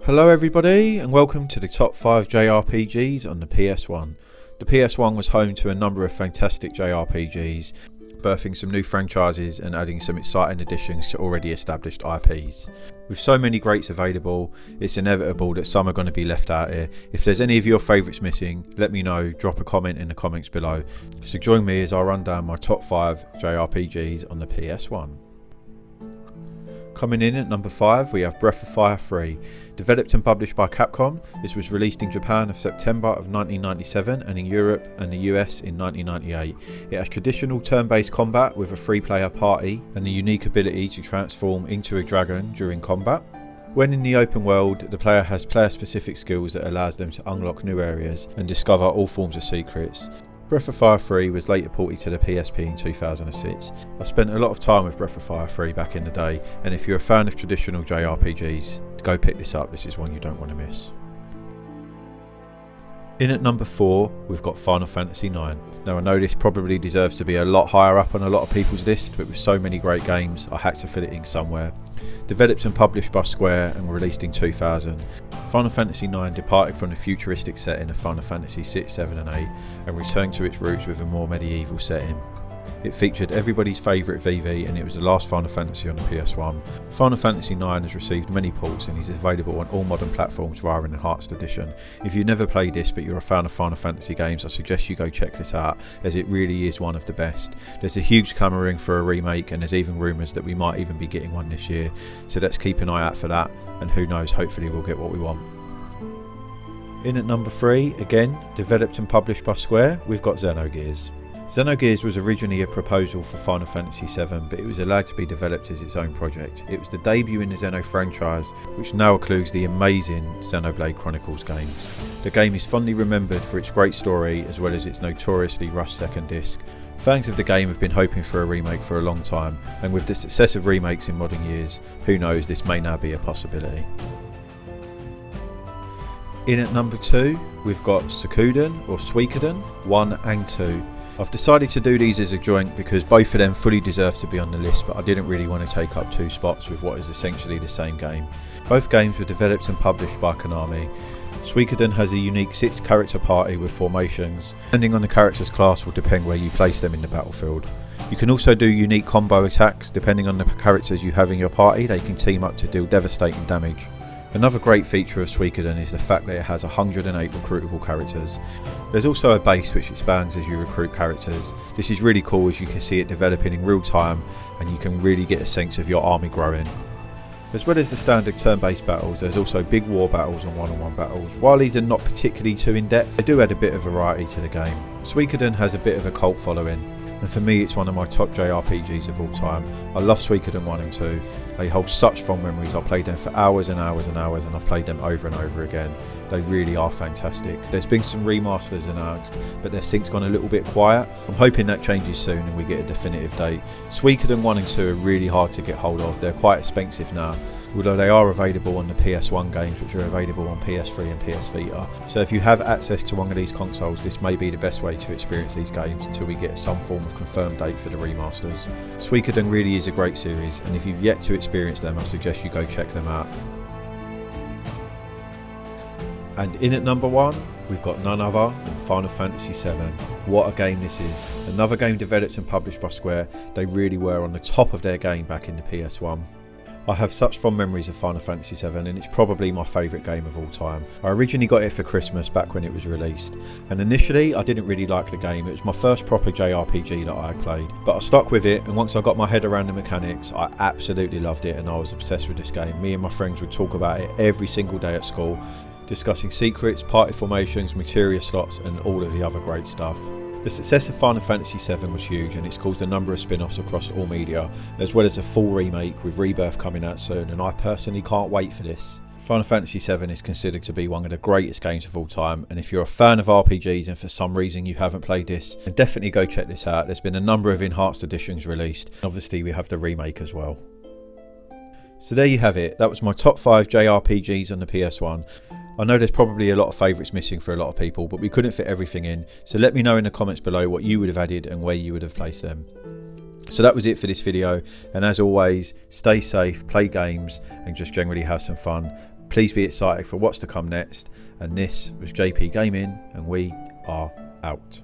Hello everybody and welcome to the top 5 JRPGs on the PS1. The PS1 was home to a number of fantastic JRPGs, birthing some new franchises and adding some exciting additions to already established IPs. With so many greats available, it's inevitable that some are going to be left out here. If there's any of your favourites missing, let me know, drop a comment in the comments below. So join me as I run down my top 5 JRPGs on the PS1. Coming in at number 5 we have Breath of Fire 3. Developed and published by Capcom, this was released in Japan of September of 1997 and in Europe and the US in 1998. It has traditional turn-based combat with a 3-player party and the unique ability to transform into a dragon during combat. When in the open world, the player has player-specific skills that allows them to unlock new areas and discover all forms of secrets. Breath of Fire 3 was later ported to the PSP in 2006. I spent a lot of time with Breath of Fire 3 back in the day, and if you're a fan of traditional JRPGs, go pick this up, this is one you don't want to miss. In at number 4, we've got Final Fantasy IX. Now I know this probably deserves to be a lot higher up on a lot of people's list, but with so many great games, I had to fit it in somewhere. Developed and published by Square and released in 2000, Final Fantasy IX departed from the futuristic setting of Final Fantasy VI, VII and 8 and returned to its roots with a more medieval setting. It featured everybody's favourite VV and it was the last Final Fantasy on the PS1. Final Fantasy IX has received many ports and is available on all modern platforms via an enhanced edition. If you've never played this but you're a fan of Final Fantasy games, I suggest you go check this out as it really is one of the best. There's a huge clamouring for a remake and there's even rumours that we might even be getting one this year, so let's keep an eye out for that and who knows, hopefully we'll get what we want. In at number 3, again developed and published by Square, we've got Xenogears. Xenogears was originally a proposal for Final Fantasy VII, but it was allowed to be developed as its own project. It was the debut in the Xeno franchise, which now includes the amazing Xenoblade Chronicles games. The game is fondly remembered for its great story as well as its notoriously rushed second disc. Fans of the game have been hoping for a remake for a long time, and with the success of remakes in modern years, who knows, this may now be a possibility. In at number 2, we've got Suikoden or Suikoden 1 and 2. I've decided to do these as a joint because both of them fully deserve to be on the list, but I didn't really want to take up 2 spots with what is essentially the same game. Both games were developed and published by Konami. Suikoden has a unique 6-character party with formations. Depending on the character's class will depend where you place them in the battlefield. You can also do unique combo attacks. Depending on the characters you have in your party, they can team up to deal devastating damage. Another great feature of Suikoden is the fact that it has 108 recruitable characters. There's also a base which expands as you recruit characters. This is really cool as you can see it developing in real time and you can really get a sense of your army growing. As well as the standard turn-based battles, there's also big war battles and one-on-one battles. While these are not particularly too in-depth, they do add a bit of variety to the game. Suikoden has a bit of a cult following, and for me it's one of my top JRPGs of all time. I love Suikoden 1 and 2. They hold such fond memories. I played them for hours and hours and hours and I've played them over and over again. They really are fantastic. There's been some remasters announced, but they've since gone a little bit quiet. I'm hoping that changes soon and we get a definitive date. Suikoden 1 and 2 are really hard to get hold of. They're quite expensive now, although they are available on the PS1 games, which are available on PS3 and PS Vita. So if you have access to one of these consoles, this may be the best way to experience these games until we get some form of confirmed date for the remasters. Suikoden really is a great series, and if you've yet to experience them, I suggest you go check them out. And in at number 1, we've got none other than Final Fantasy VII. What a game this is. Another game developed and published by Square. They really were on the top of their game back in the PS1. I have such fond memories of Final Fantasy VII and it's probably my favourite game of all time. I originally got it for Christmas back when it was released, and initially I didn't really like the game. It was my first proper JRPG that I had played, but I stuck with it, and once I got my head around the mechanics I absolutely loved it and I was obsessed with this game. Me and my friends would talk about it every single day at school, discussing secrets, party formations, materia slots and all of the other great stuff. The success of Final Fantasy VII was huge and it's caused a number of spin-offs across all media, as well as a full remake with Rebirth coming out soon, and I personally can't wait for this. Final Fantasy VII is considered to be one of the greatest games of all time, and if you're a fan of RPGs and for some reason you haven't played this, then definitely go check this out. There's been a number of enhanced editions released, and obviously we have the remake as well. So there you have it, that was my top 5 JRPGs on the PS1. I know there's probably a lot of favourites missing for a lot of people, but we couldn't fit everything in, so let me know in the comments below what you would have added and where you would have placed them. So that was it for this video, and as always, stay safe, play games and just generally have some fun. Please be excited for what's to come next. And this was JP Gaming, and we are out.